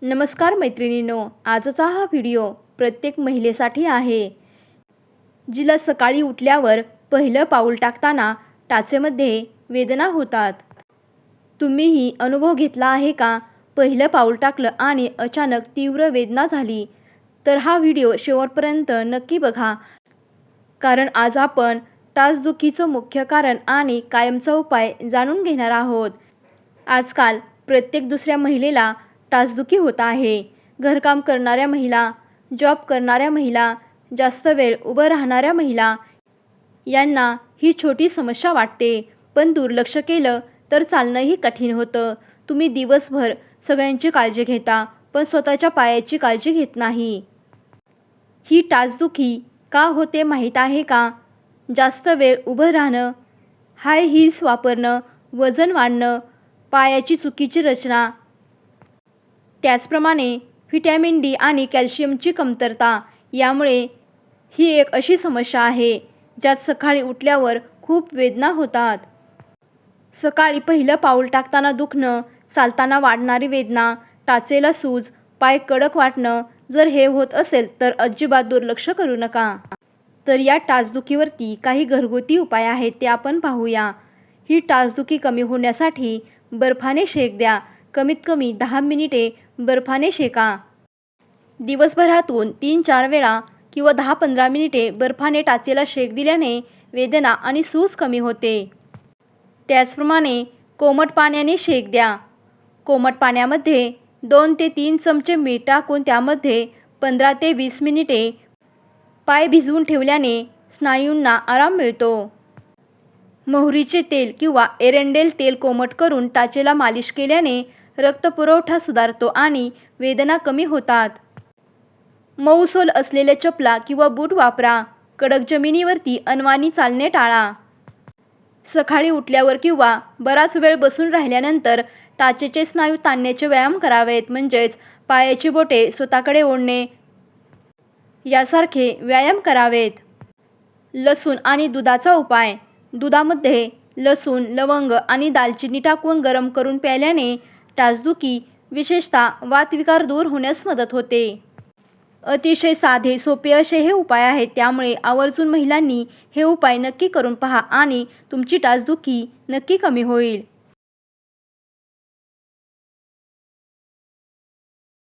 नमस्कार मैत्रिणींनो, आजचा हा व्हिडिओ प्रत्येक महिलेसाठी आहे, जिला सकाळी उठल्यावर पहिलं पाऊल टाकताना टाचेमध्ये वेदना होतात. तुम्हीही अनुभव घेतला आहे का? पहिलं पाऊल टाकलं आणि अचानक तीव्र वेदना झाली. तर हा व्हिडिओ शेवटपर्यंत नक्की बघा, कारण आज आपण टाचदुखीचं मुख्य कारण आणि कायमचा उपाय जाणून घेणार आहोत. आजकाल प्रत्येक दुसऱ्या महिलेला टाचदुखी होत आहे. घरकाम करणाऱ्या महिला, जॉब करणाऱ्या महिला, जास्त वेळ उभं राहणाऱ्या महिला यांना ही छोटी समस्या वाटते, पण दुर्लक्ष केलं तर चालणंही कठीण होतं. तुम्ही दिवसभर सगळ्यांची काळजी घेता, पण स्वतःच्या पायाची काळजी घेत नाही. ही टाचदुखी का होते माहीत आहे का? जास्त वेळ उभं राहणं, हाय हील्स वापरणं, वजन वाढणं, पायाची चुकीची रचना, त्याचप्रमाणे व्हिटॅमिन डी आणि कॅल्शियमची कमतरता. यामुळे ही एक अशी समस्या आहे ज्यात सकाळी उठल्यावर खूप वेदना होतात. सकाळी पहिलं पाऊल टाकताना दुखणं, चालताना वाढणारी वेदना, टाचेला सूज, पाय कडक वाटणं. जर हे होत असेल तर अजिबात दुर्लक्ष करू नका. तर या टाचदुखीवरती काही घरगुती उपाय आहेत, ते आपण पाहूया. ही टाचदुखी कमी होण्यासाठी बर्फाने शेक द्या. कमीत कमी 10 मिनिटे बर्फाने शेका. दिवसभरातून 3-4 वेळा किंवा 10-15 मिनिटे बर्फाने टाचेला शेक दिल्याने वेदना आणि सूज कमी होते. त्याचप्रमाणे कोमट पाण्याने शेक द्या. कोमट पाण्यामध्ये 2 ते 3 चमचे मीठ टाकून त्यामध्ये 15 ते 20 मिनिटे पाय भिजवून ठेवल्याने स्नायूंना आराम मिळतो. मोहरीचे तेल किंवा एरंडेल तेल कोमट करून टाचेला मालिश केल्याने रक्तपुरवठा सुधारतो आणि वेदना कमी होतात. मऊ सोल असलेल्या चपला किंवा बूट वापरा. कडक जमिनीवरती अनवाणी चालणे टाळा. सकाळी उठल्यावर किंवा बराच वेळ बसून राहिल्यानंतर टाचेचे स्नायू ताणण्याचे व्यायाम करावेत, म्हणजेच पायाची बोटे स्वतःकडे ओढणे यासारखे व्यायाम करावेत. लसूण आणि दुधाचा उपाय. दुधामध्ये लसूण, लवंग आणि दालचिनी टाकून गरम करून प्यायल्याने टाचदुखी, विशेषतः वातविकार दूर होण्यास मदत होते. अतिशय साधे सोपे असे हे उपाय आहेत, त्यामुळे आवर्जून महिलांनी हे उपाय नक्की करून पहा आणि तुमची टाचदुखी नक्की कमी होईल.